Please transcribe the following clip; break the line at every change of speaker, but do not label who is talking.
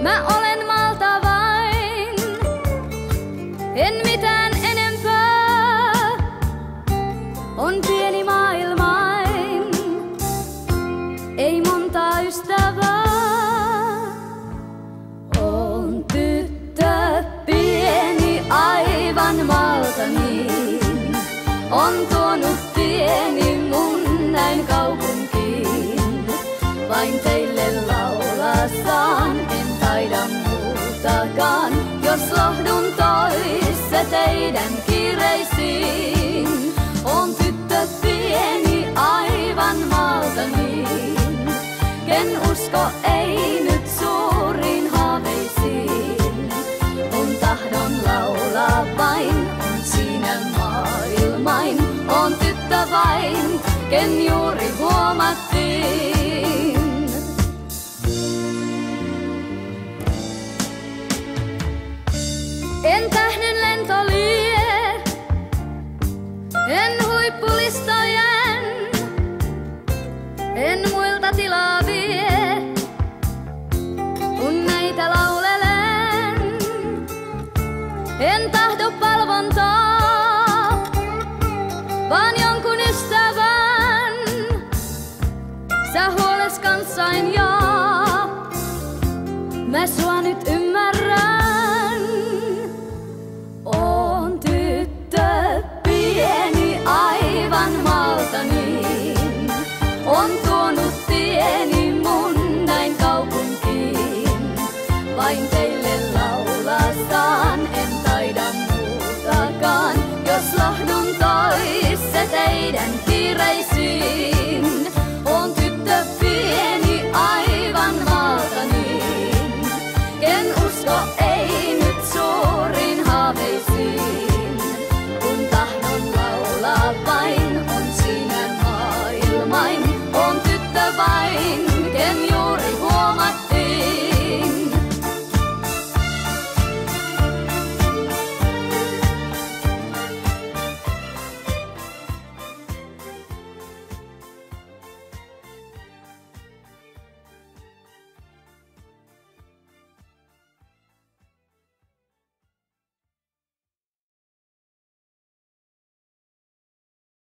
Mä olen maalta vain, en mitään enempää. On pieni maailmain, ei montaa ystävää. On tyttö pieni aivan maalta niin, on tuonut pieni mun näin kaupunkiin. Vain teille laulaa saan, en taida muutakaan, jos lohdun tois se teidänkin.